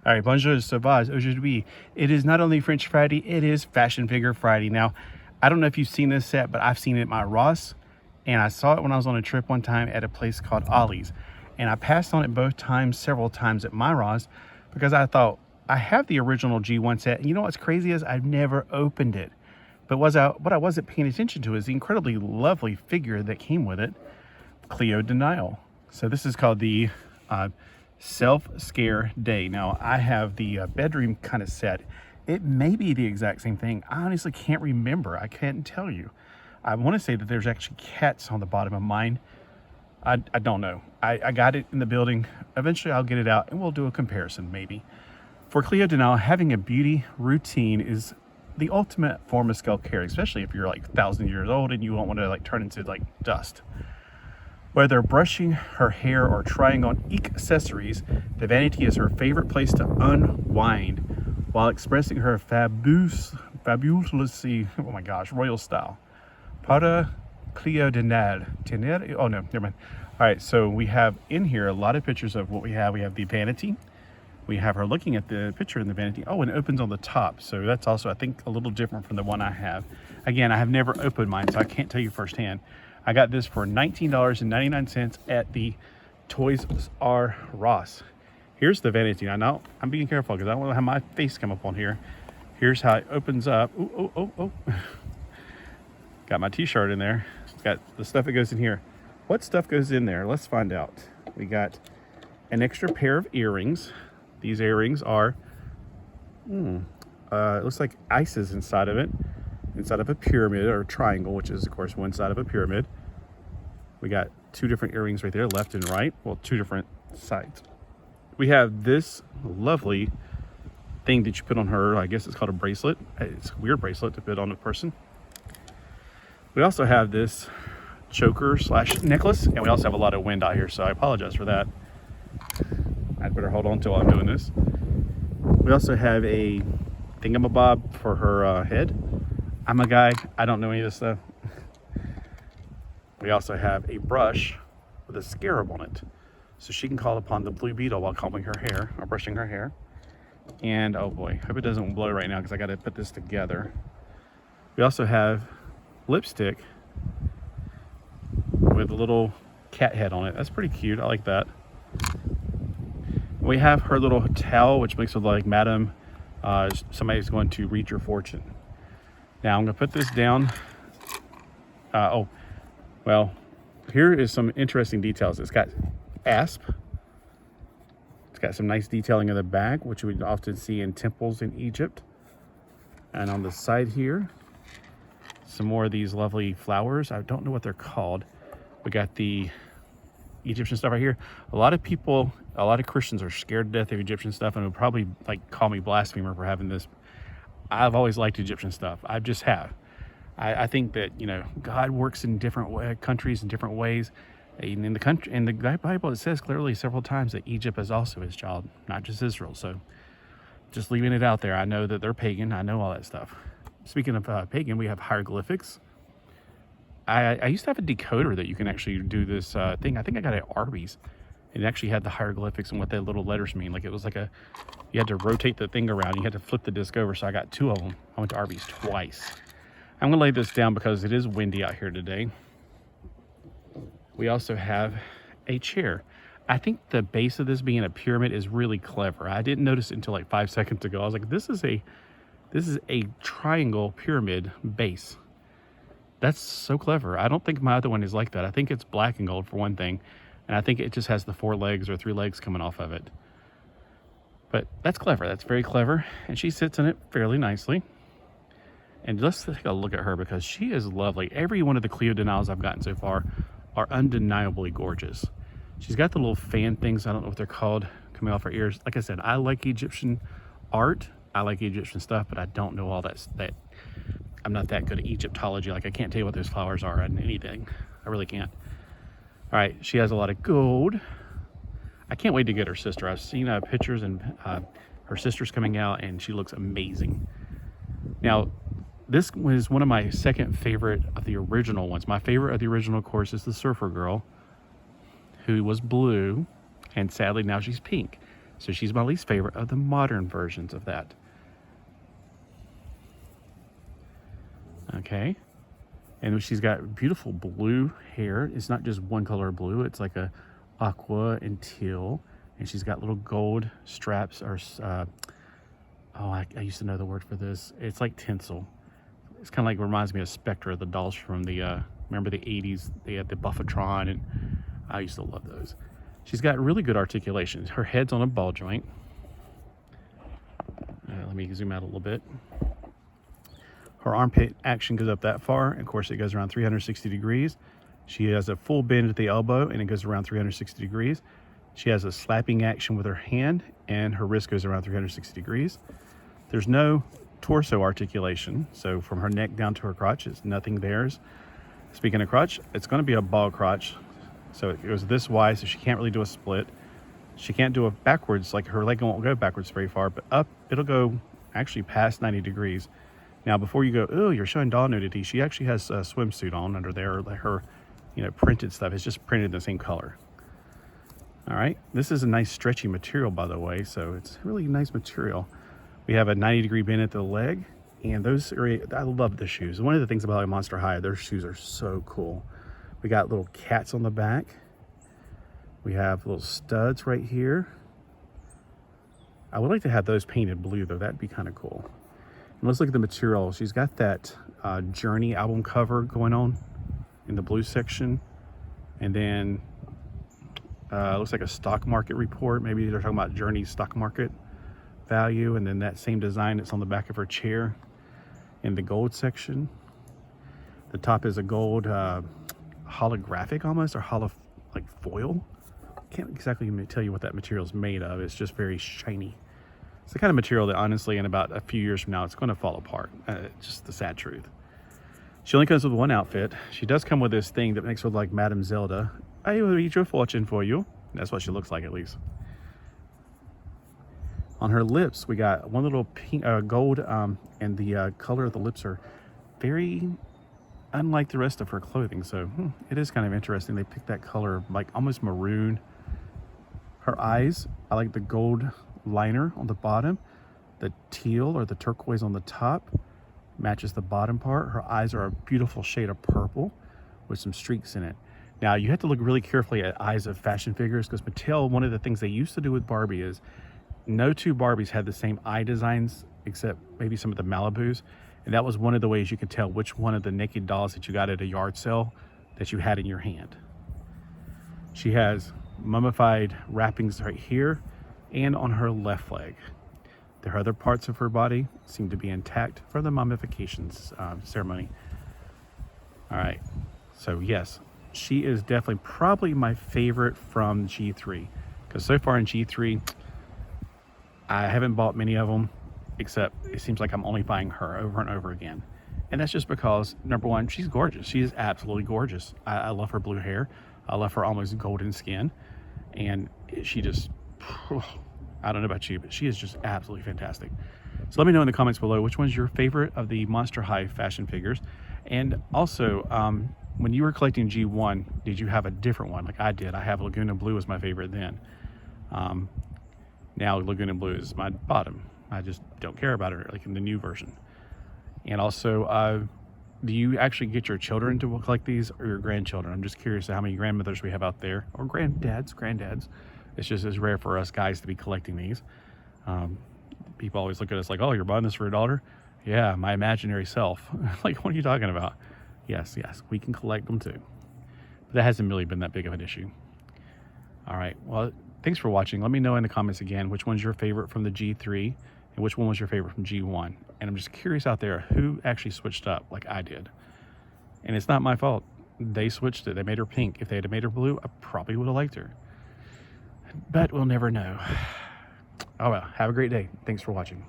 All right, bonjour, ça va, aujourd'hui. It is not only French Friday, it is Fashion Figure Friday. Now, I don't know if you've seen this set, but I've seen it at my Ross, and I saw it when I was on a trip one time at a place called Ollie's. And I passed on it both times, several times at my Ross, because I thought, I have the original G1 set, and you know what's crazy is I've never opened it. But what I wasn't paying attention to is the incredibly lovely figure that came with it, Cleo DeNile. So this is called the Self-Scare Day. Now, I have the bedroom kind of set. It may be the exact same thing. I honestly can't remember. I can't tell you. I want to say that there's actually cats on the bottom of mine. I don't know. I got it in the building. Eventually, I'll get it out, and we'll do a comparison, maybe. For Cleo DeNile, having a beauty routine is the ultimate form of self-care, especially if you're like 1,000 years old and you don't want to like turn into like dust. Whether brushing her hair or trying on accessories, the vanity is her favorite place to unwind while expressing her fabulously, oh my gosh, royal style. Para Cleo DeNile. Oh no, never mind. All right, so we have in here a lot of pictures of what we have. We have the vanity. We have her looking at the picture in the vanity. Oh, and it opens on the top. So that's also, I think, a little different from the one I have. Again, I have never opened mine, so I can't tell you firsthand. I got this for $19.99 at the Toys R Us. Here's the vanity. Now, I'm being careful because I don't want to have my face come up on here. Here's how it opens up. Oh. Got my t-shirt in there. It's got the stuff that goes in here. What stuff goes in there? Let's find out. We got an extra pair of earrings. These earrings are, it looks like ices inside of it. Inside of a pyramid or a triangle, which is of course one side of a pyramid. We got two different earrings right there, left and right. Well, two different sides. We have this lovely thing that you put on her. I guess it's called a bracelet. It's a weird bracelet to put on a person. We also have this choker / necklace, and we also have a lot of wind out here, so I apologize for that. I'd better hold on till I'm doing this. We also have a thingamabob for her head. I'm a guy, I don't know any of this stuff. We also have a brush with a scarab on it. So she can call upon the blue beetle while combing her hair, or brushing her hair. And, oh boy, hope it doesn't blow right now because I gotta put this together. We also have lipstick with a little cat head on it. That's pretty cute, I like that. We have her little towel, which makes it like, Madam, somebody's going to read your fortune. Now I'm going to put this down. Well, here is some interesting details. It's got asp. It's got some nice detailing in the back, which we often see in temples in Egypt. And on the side here, some more of these lovely flowers. I don't know what they're called. We got the Egyptian stuff right here. A lot of people, a lot of Christians are scared to death of Egyptian stuff and would probably like call me blasphemer for having this. I've always liked Egyptian stuff. I just have. I think that, you know, God works in different countries in different ways. In the country, in the Bible, it says clearly several times that Egypt is also his child, not just Israel. So just leaving it out there. I know that they're pagan. I know all that stuff. Speaking of pagan, we have hieroglyphics. I used to have a decoder that you can actually do this thing. I think I got it at Arby's. It actually had the hieroglyphics and what the little letters mean. Like it was like you had to rotate the thing around. You had to flip the disc over. So I got two of them. I went to Arby's twice. I'm going to lay this down because it is windy out here today. We also have a chair. I think the base of this being a pyramid is really clever. I didn't notice it until like 5 seconds ago. I was like, this is a triangle pyramid base. That's so clever. I don't think my other one is like that. I think it's black and gold for one thing. And I think it just has the 4 legs or 3 legs coming off of it. But that's clever. That's very clever. And she sits in it fairly nicely. And let's take a look at her because she is lovely. Every one of the Cleo DeNiles I've gotten so far are undeniably gorgeous. She's got the little fan things. I don't know what they're called coming off her ears. Like I said, I like Egyptian art. I like Egyptian stuff, but I don't know all that. I'm not that good at Egyptology. Like I can't tell you what those flowers are and anything. I really can't. All right, she has a lot of gold. I can't wait to get her sister. I've seen pictures and her sister's coming out and she looks amazing. Now, this was one of my second favorite of the original ones. My favorite of the original, of course, is the surfer girl who was blue and sadly now she's pink. So she's my least favorite of the modern versions of that. Okay. And she's got beautiful blue hair. It's not just one color of blue. It's like a aqua and teal. And she's got little gold straps or, I used to know the word for this. It's like tinsel. It's kind of like, reminds me of Spectre, the dolls from the, remember the 80s? They had the Buffatron, and I used to love those. She's got really good articulation. Her head's on a ball joint. Let me zoom out a little bit. Her armpit action goes up that far. And of course, it goes around 360 degrees. She has a full bend at the elbow, and it goes around 360 degrees. She has a slapping action with her hand, and her wrist goes around 360 degrees. There's no torso articulation. So from her neck down to her crotch, it's nothing there. Speaking of crotch, it's going to be a ball crotch. So it goes this wide, so she can't really do a split. She can't do a backwards, like her leg won't go backwards very far, but up, it'll go actually past 90 degrees. Now, before you go, oh, you're showing doll nudity, she actually has a swimsuit on under there. Like her, printed stuff is just printed in the same color. All right, this is a nice stretchy material, by the way, so it's really nice material. We have a 90-degree bend at the leg, and those are, I love the shoes. One of the things about like Monster High, their shoes are so cool. We got little cats on the back. We have little studs right here. I would like to have those painted blue, though. That'd be kind of cool. And let's look at the material. She's got that Journey album cover going on in the blue section. And then looks like a stock market report. Maybe they're talking about Journey's stock market value. And then that same design that's on the back of her chair in the gold section. The top is a gold holographic almost, or like foil. Can't exactly tell you what that material is made of. It's just very shiny. It's the kind of material that honestly in about a few years from now it's going to fall apart. Just the sad truth. She only comes with one outfit. She does come with this thing that makes her look like Madame Zelda. I will eat your fortune for you. That's what she looks like, at least. On her lips we got one little pink gold, and the color of the lips are very unlike the rest of her clothing, so it is kind of interesting. They picked that color, like almost maroon. Her eyes, I like the gold liner on the bottom. The teal or the turquoise on the top matches the bottom part. Her eyes are a beautiful shade of purple with some streaks in it. Now, you have to look really carefully at eyes of fashion figures, because Mattel, one of the things they used to do with Barbie is no two Barbies had the same eye designs, except maybe some of the Malibus. And that was one of the ways you could tell which one of the naked dolls that you got at a yard sale that you had in your hand. She has mummified wrappings right here and on her left leg. The other parts of her body seem to be intact for the mummification ceremony. All right, so yes, she is definitely probably my favorite from G3, because so far in G3, I haven't bought many of them, except it seems like I'm only buying her over and over again. And that's just because, number one, she's gorgeous. She is absolutely gorgeous. I love her blue hair. I love her almost golden skin. And she just, I don't know about you, but she is just absolutely fantastic. So let me know in the comments below which one's your favorite of the Monster High fashion figures. And also, when you were collecting G1, did you have a different one like I did? I have Laguna Blue as my favorite then. Now Laguna Blue is my bottom. I just don't care about it like in the new version. And also, do you actually get your children to collect these, or your grandchildren? I'm just curious how many grandmothers we have out there, or granddads. It's just as rare for us guys to be collecting these. People always look at us like, oh, you're buying this for your daughter? Yeah, my imaginary self. Like, what are you talking about? Yes, we can collect them too. But that hasn't really been that big of an issue. All right, well, thanks for watching. Let me know in the comments again which one's your favorite from the G3 and which one was your favorite from G1. And I'm just curious out there who actually switched up like I did. And it's not my fault. They switched it. They made her pink. If they had made her blue, I probably would have liked her. But we'll never know. Oh well, have a great day. Thanks for watching.